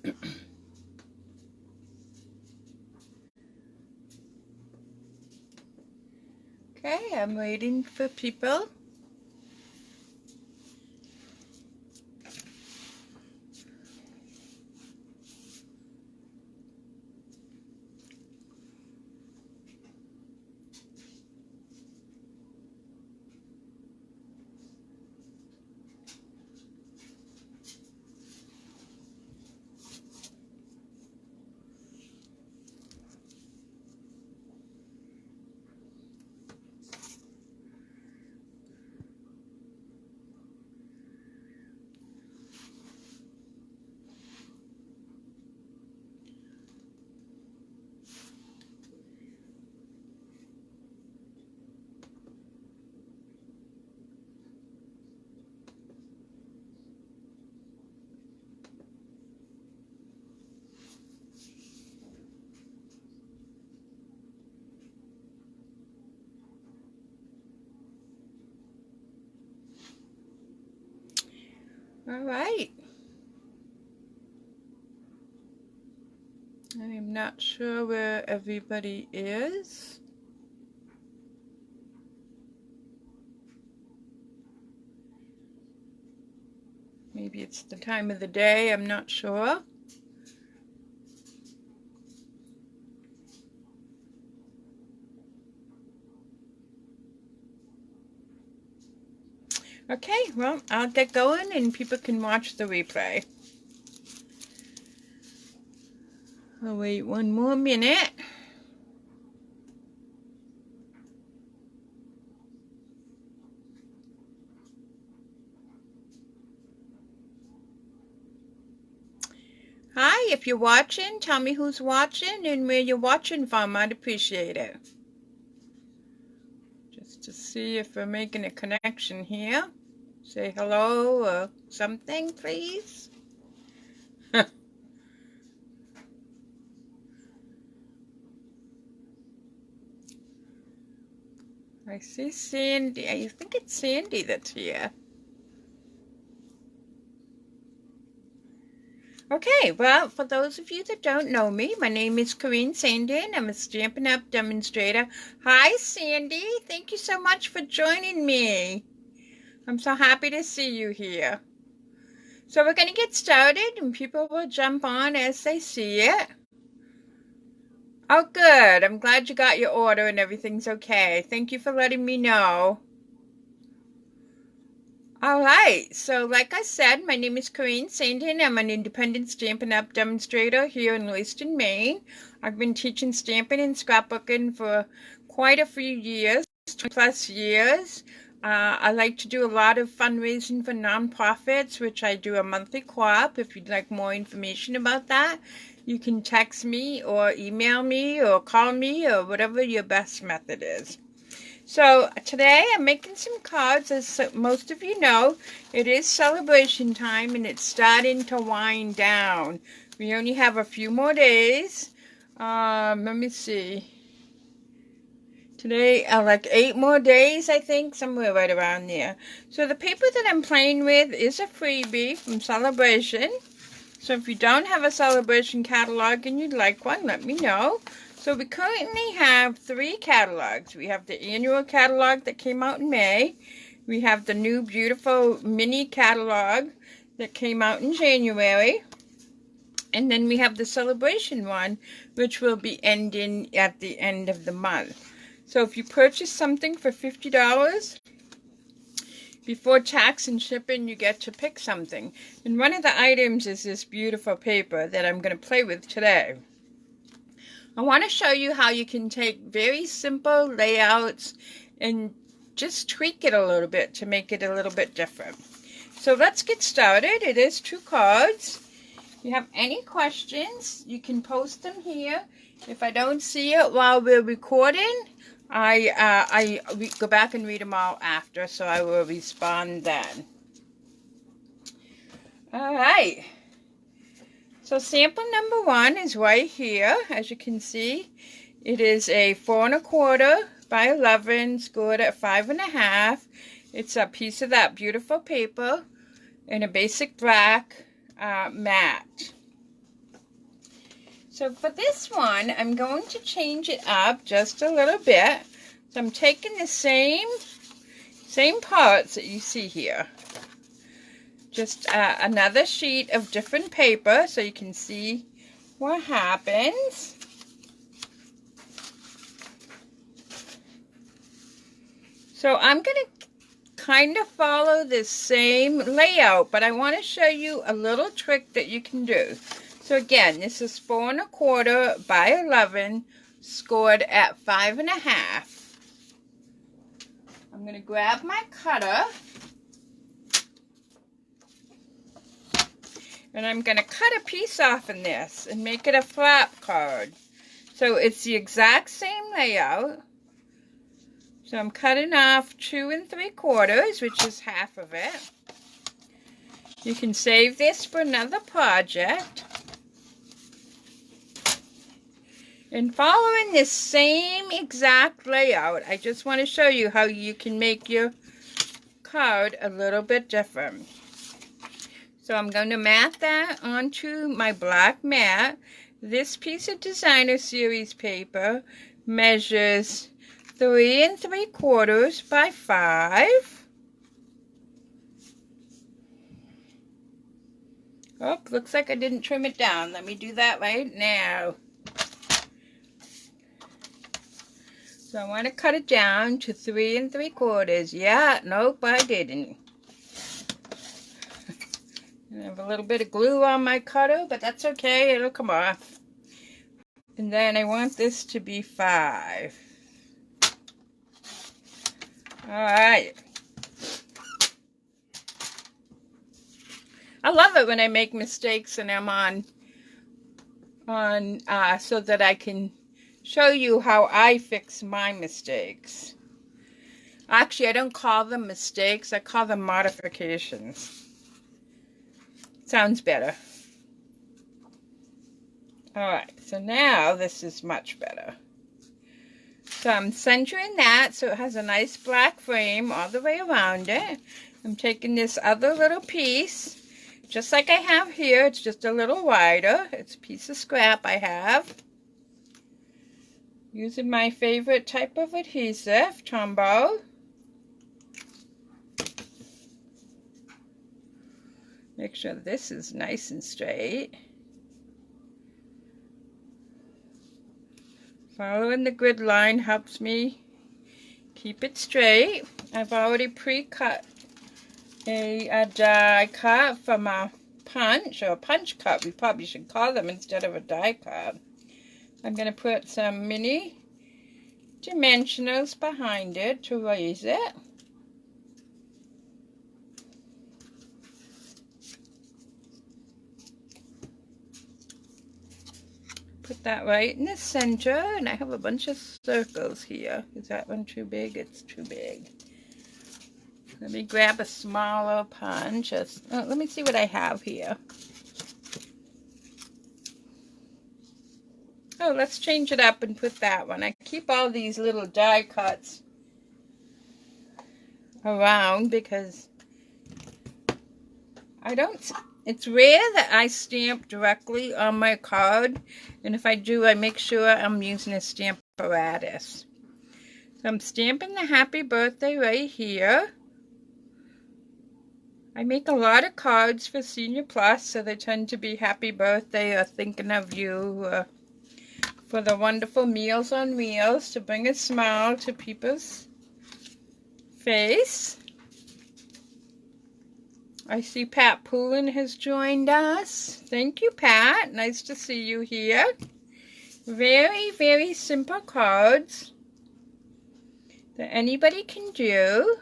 Okay, I'm waiting for people. All right. I'm not sure where everybody is. Maybe it's the time of the day, I'm not sure. Okay, well, I'll get going and people can watch the replay. I'll wait one more minute. Hi, if you're watching, tell me who's watching and where you're watching from. I'd appreciate it. Just to see if we're making a connection here. Say hello or something, please. I see Sandy. I think it's Sandy that's here. Okay, well, for those of you that don't know me, my name is Corinne Sandin. I'm a Stampin' Up! Demonstrator. Hi, Sandy. Thank you so much for joining me. I'm so happy to see you here. So we're going to get started, and people will jump on as they see it. Oh, good. I'm glad you got your order and everything's okay. Thank you for letting me know. All right, so like I said, my name is Corinne Sandin. I'm an independent Stampin' Up! Demonstrator here in Lewiston, Maine. I've been teaching stamping and scrapbooking for quite a few years, 20+ years. I like to do a lot of fundraising for nonprofits, which I do a monthly co-op. If you'd like more information about that, you can text me or email me or call me or whatever your best method is. So today I'm making some cards. As most of you know, it is celebration time and it's starting to wind down. We only have a few more days. Let me see. Today, like 8 more days, I think, somewhere right around there. So the paper that I'm playing with is a freebie from Celebration. So if you don't have a Celebration catalog and you'd like one, let me know. So we currently have 3 catalogs. We have the annual catalog that came out in May. We have the new beautiful mini catalog that came out in January. And then we have the celebration one, which will be ending at the end of the month. So if you purchase something for $50, before tax and shipping, you get to pick something. And one of the items is this beautiful paper that I'm going to play with today. I want to show you how you can take very simple layouts and just tweak it a little bit to make it a little bit different. So let's get started. It is 2 cards. If you have any questions, you can post them here. If I don't see it while we're recording, I go back and read them all after, so I will respond then. All right. So sample number 1 is right here. As you can see, it is a 4 1/4 by 11, scored at 5 1/2. It's a piece of that beautiful paper in a basic black matte. So for this one, I'm going to change it up just a little bit. So I'm taking the same parts that you see here. Just another sheet of different paper so you can see what happens. So I'm going to kind of follow this same layout, but I want to show you a little trick that you can do. So again, this is 4 1/4 by 11, scored at 5.5. I'm going to grab my cutter, and I'm going to cut a piece off in this and make it a flap card. So it's the exact same layout. So I'm cutting off 2 3/4, which is half of it. You can save this for another project. And following this same exact layout, I just want to show you how you can make your card a little bit different. So I'm going to mat that onto my black mat. This piece of Designer Series paper measures 3 3/4 by 5. Oh, looks like I didn't trim it down. Let me do that right now. So I want to cut it down to 3 3/4. Yeah, nope, I didn't. I have a little bit of glue on my cutter, but that's okay. It'll come off. And then I want this to be 5. Alright. I love it when I make mistakes and I'm on so that I can show you how I fix my mistakes. Actually, I don't call them mistakes. I call them modifications. Sounds better. Alright, so now this is much better. So I'm centering that so it has a nice black frame all the way around it. I'm taking this other little piece, just like I have here. It's just a little wider. It's a piece of scrap I have. Using my favorite type of adhesive, Tombow. Make sure this is nice and straight. Following the grid line helps me keep it straight. I've already pre-cut a die cut from a punch, or a punch cut, we probably should call them, instead of a die cut. I'm going to put some mini dimensionals behind it to raise it. Put that right in the center, and I have a bunch of circles here. Is that one too big? It's too big. Let me grab a smaller punch. Let me see what I have here. Oh, let's change it up and put that one. I keep all these little die cuts around because it's rare that I stamp directly on my card, and if I do, I make sure I'm using a stamp apparatus. So I'm stamping the happy birthday right here. I make a lot of cards for Senior Plus, so they tend to be happy birthday or thinking of you, for the wonderful Meals on Wheels to bring a smile to people's face. I see Pat Poulin has joined us. Thank you, Pat. Nice to see you here. Very, very simple cards that anybody can do.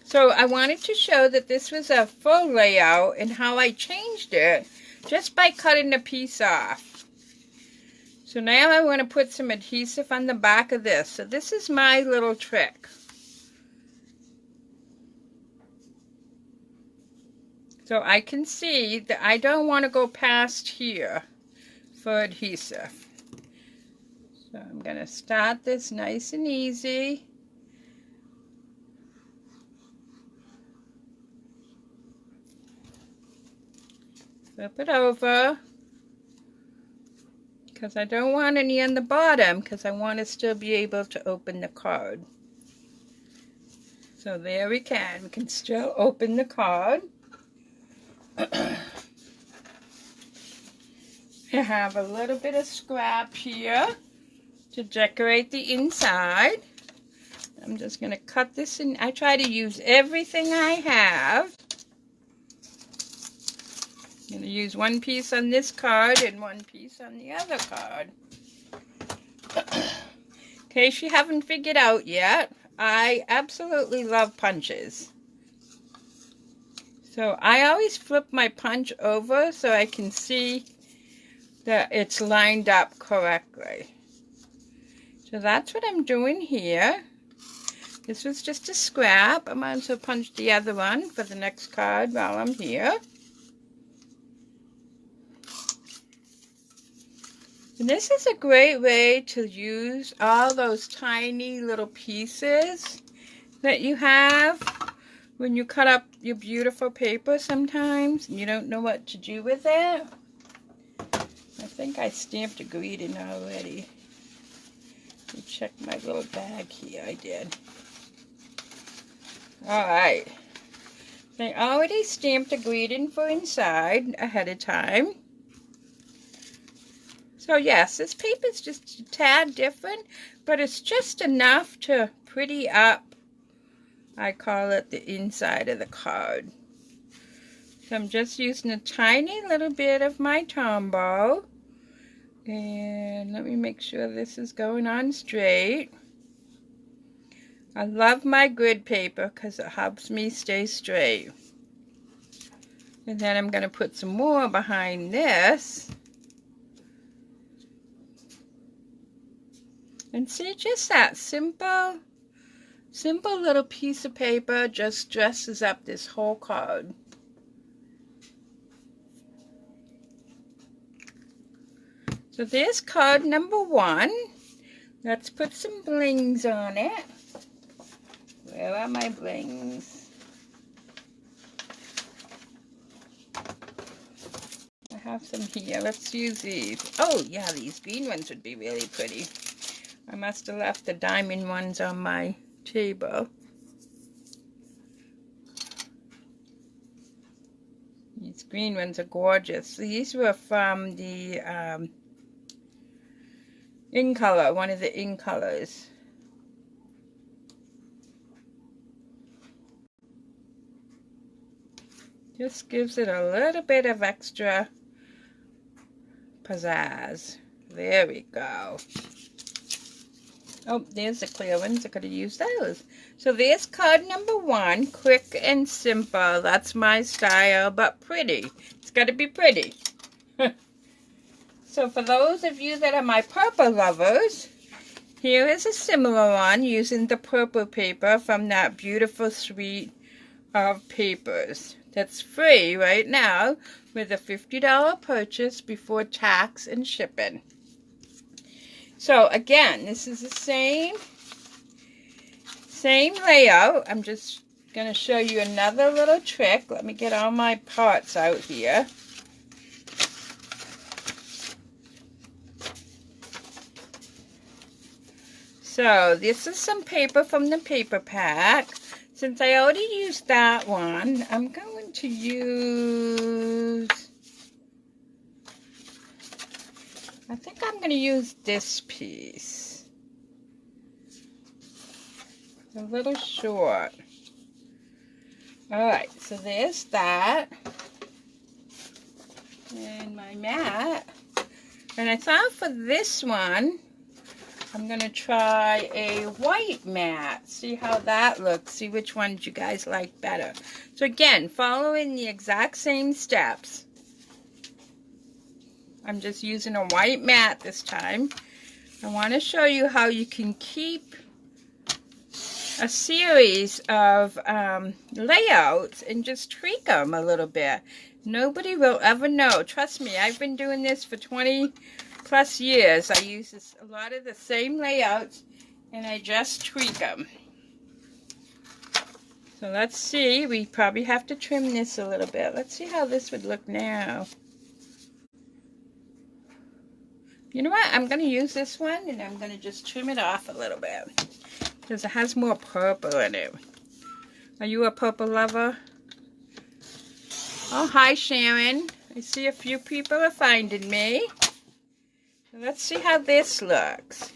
So I wanted to show that this was a full layout and how I changed it just by cutting a piece off. So now I want to put some adhesive on the back of this. So this is my little trick. So I can see that I don't want to go past here for adhesive. So I'm going to start this nice and easy. Flip it over. because I don't want any on the bottom, because I want to still be able to open the card. So there we can still open the card. I have a little bit of scrap here to decorate the inside. I'm just going to cut this in. I try to use everything I have. I'm going to use one piece on this card and one piece on the other card. In case you haven't figured out yet, I absolutely love punches. So I always flip my punch over so I can see that it's lined up correctly. So that's what I'm doing here. This was just a scrap. I'm going to punch the other one for the next card while I'm here. And this is a great way to use all those tiny little pieces that you have when you cut up your beautiful paper sometimes and you don't know what to do with it. I think I stamped a greeting already. Let me check my little bag here. I did. Alright. I already stamped a greeting for inside ahead of time. So yes, this paper is just a tad different, but it's just enough to pretty up, I call it, the inside of the card. So I'm just using a tiny little bit of my Tombow. And let me make sure this is going on straight. I love my grid paper because it helps me stay straight. And then I'm going to put some more behind this. And see, just that simple little piece of paper just dresses up this whole card. So there's card number 1. Let's put some blings on it. Where are my blings? I have some here. Let's use these. Oh yeah, these green ones would be really pretty. I must have left the diamond ones on my table. These green ones are gorgeous. These were from the In Color, one of the In Colors. Just gives it a little bit of extra pizzazz. There we go. Oh, there's the clear ones. I could have used those. So there's card number 1. Quick and simple. That's my style, but pretty. It's got to be pretty. So for those of you that are my purple lovers, here is a similar one using the purple paper from that beautiful suite of papers. That's free right now with a $50 purchase before tax and shipping. So again, this is the same layout. I'm just going to show you another little trick. Let me get all my parts out here. So this is some paper from the paper pack. Since I already used that one, I'm going to use... I think I'm going to use this piece. It's a little short. Alright, so there's that. And my mat. And I thought for this one, I'm going to try a white mat. See how that looks. See which ones you guys like better. So again, following the exact same steps. I'm just using a white mat this time. I want to show you how you can keep a series of layouts and just tweak them a little bit. Nobody will ever know. Trust me, I've been doing this for 20 plus years. I use a lot of the same layouts and I just tweak them. So let's see. We probably have to trim this a little bit. Let's see how this would look now. You know what? I'm going to use this one and I'm going to just trim it off a little bit because it has more purple in it. Are you a purple lover? Oh, hi Sharon. I see a few people are finding me. So let's see how this looks.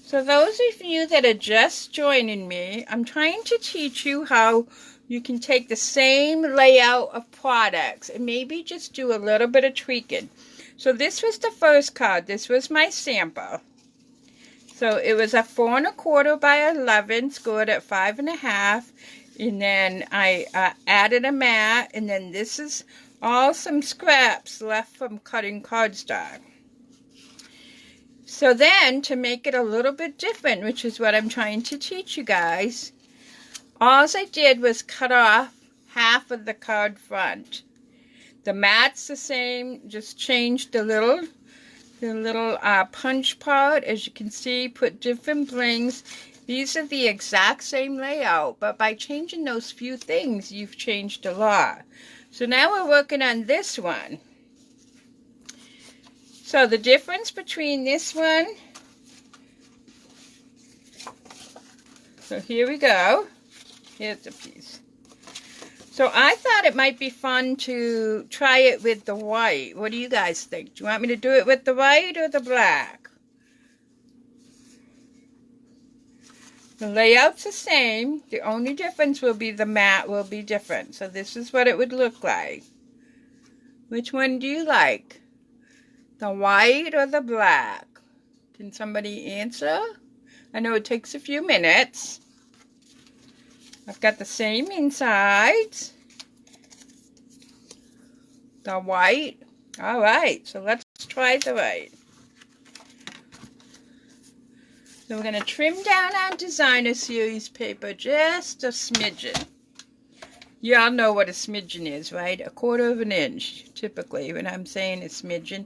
So those of you that are just joining me, I'm trying to teach you how you can take the same layout of products and maybe just do a little bit of tweaking. So this was the first card. This was my sample. So it was a 4 1/4 by 11, scored at 5 1/2. And then I added a mat, and then this is all some scraps left from cutting cardstock. So then, to make it a little bit different, which is what I'm trying to teach you guys, all I did was cut off half of the card front. The mat's the same, just changed the little punch part. As you can see, put different blings. These are the exact same layout, but by changing those few things, you've changed a lot. So now we're working on this one. So the difference between this one, so here we go. Here's the piece. So I thought it might be fun to try it with the white. What do you guys think? Do you want me to do it with the white or the black? The layout's the same. The only difference will be the mat will be different. So this is what it would look like. Which one do you like? The white or the black? Can somebody answer? I know it takes a few minutes. I've got the same insides. The white. All right, so let's try the white. So we're going to trim down our designer series paper just a smidgen. You all know what a smidgen is, right? 1/4 of an inch, typically, when I'm saying a smidgen.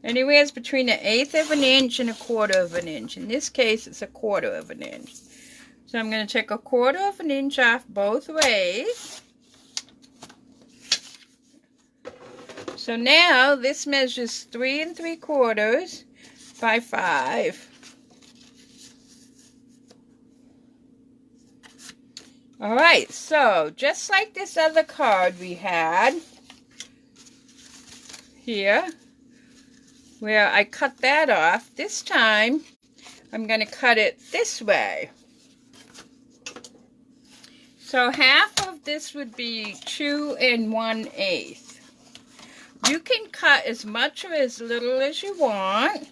Anywhere between 1/8 of an inch and 1/4 of an inch. In this case, it's 1/4 of an inch. So I'm going to take 1/4 of an inch off both ways. So now this measures 3 3/4 by 5. Alright, so just like this other card we had here, where I cut that off, this time I'm going to cut it this way. So half of this would be 2 1/8. You can cut as much or as little as you want,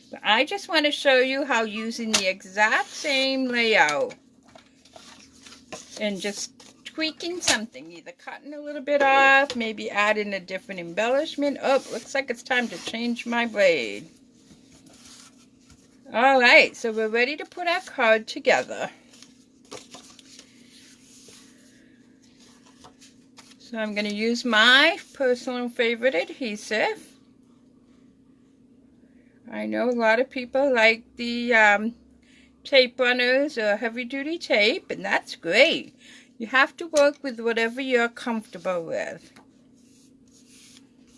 but I just want to show you how using the exact same layout and just tweaking something, either cutting a little bit off, maybe adding a different embellishment. Oh, looks like it's time to change my blade. Alright, so we're ready to put our card together. So I'm going to use my personal favorite adhesive. I know a lot of people like the tape runners or heavy duty tape, and that's great. You have to work with whatever you're comfortable with.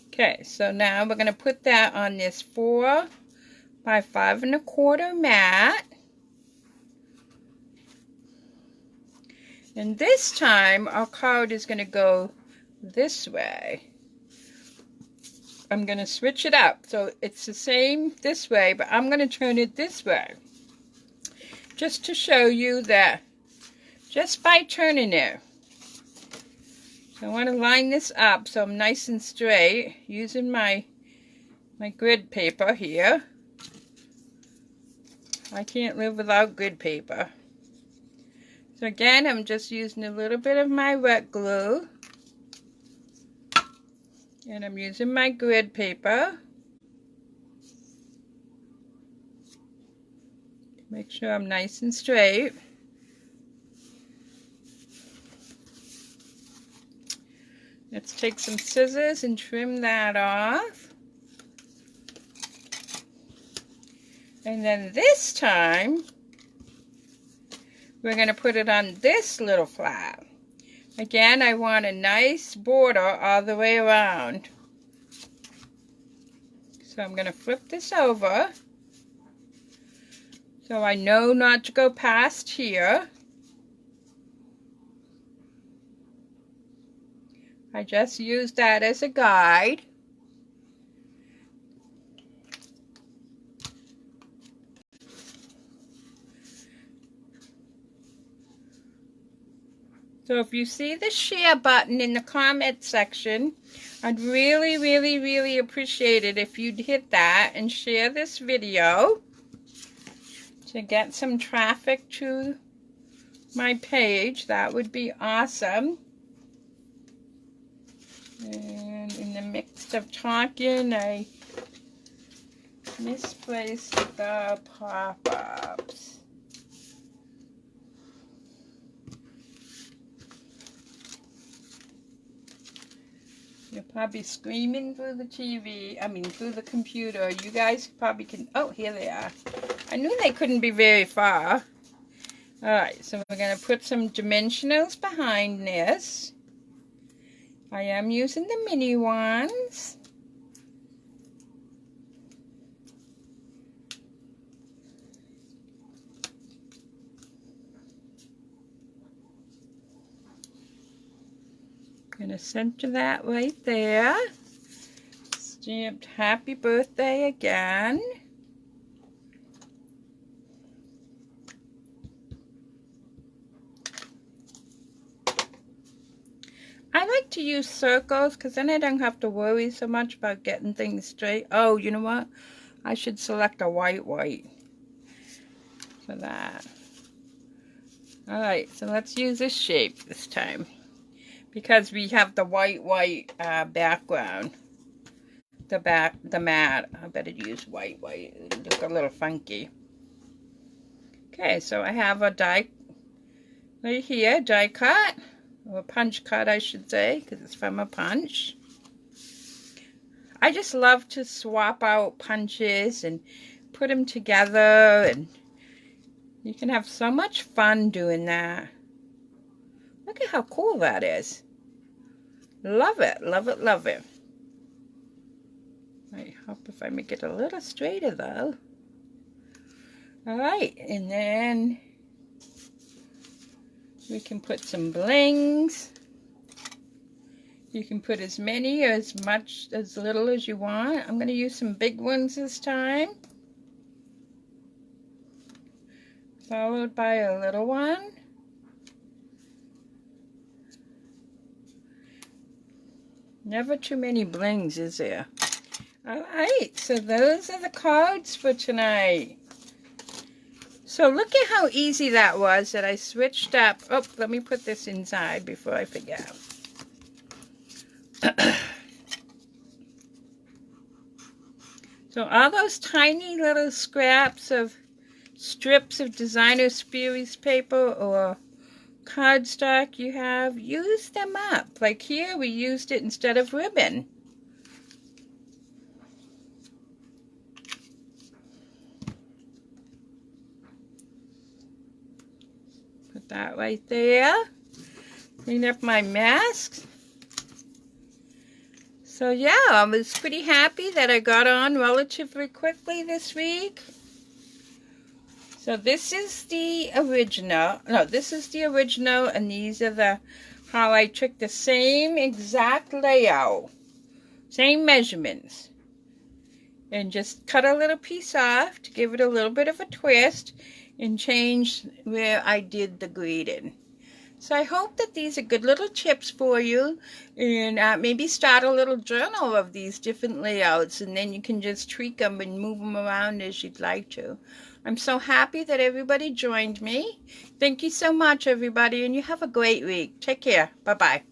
Okay, so now we're going to put that on this 4 by 5 1/4 mat. And this time our card is going to go this way. I'm going to switch it up. So it's the same this way, but I'm going to turn it this way. Just to show you that just by turning it. So I want to line this up so I'm nice and straight using my grid paper here. I can't live without grid paper. So again, I'm just using a little bit of my wet glue. And I'm using my grid paper. Make sure I'm nice and straight. Let's take some scissors and trim that off. And then this time, we're going to put it on this little flap. Again, I want a nice border all the way around. So I'm going to flip this over so I know not to go past here. I just use that as a guide. So if you see the share button in the comment section, I'd really, really, really appreciate it if you'd hit that and share this video to get some traffic to my page. That would be awesome. And in the midst of talking, I misplaced the pop-ups. You're probably screaming through the TV, through the computer. You guys probably can, oh, here they are. I knew they couldn't be very far. All right, so we're going to put some dimensionals behind this. I am using the mini ones. Gonna center that right there. Stamped happy birthday again. I like to use circles because then I don't have to worry so much about getting things straight. Oh, you know what? I should select a white for that. Alright, so let's use this shape this time, because we have the white background. The mat. I better use white. It'll look a little funky. Okay, so I have a die right here, die cut. Or a punch cut, I should say, because it's from a punch. I just love to swap out punches and put them together, and you can have so much fun doing that. Look at how cool that is. Love it, love it, love it. I hope if I make it a little straighter though. Alright, and then we can put some blings. You can put as many or as little as you want. I'm going to use some big ones this time, followed by a little one. Never too many blings, is there? Alright, so those are the cards for tonight. So look at how easy that was, that I switched up. Oh, let me put this inside before I forget. So all those tiny little scraps of strips of designer series paper or cardstock you have, use them up. Like here, we used it instead of ribbon. Put that right there. Clean up my masks. So yeah, I was pretty happy that I got on relatively quickly this week. So this is the original. No, this is the original, and these are how I took the same exact layout, same measurements, and just cut a little piece off to give it a little bit of a twist and change where I did the greeting. So I hope that these are good little tips for you, and maybe start a little journal of these different layouts, and then you can just tweak them and move them around as you'd like to. I'm so happy that everybody joined me. Thank you so much, everybody, and you have a great week. Take care. Bye-bye.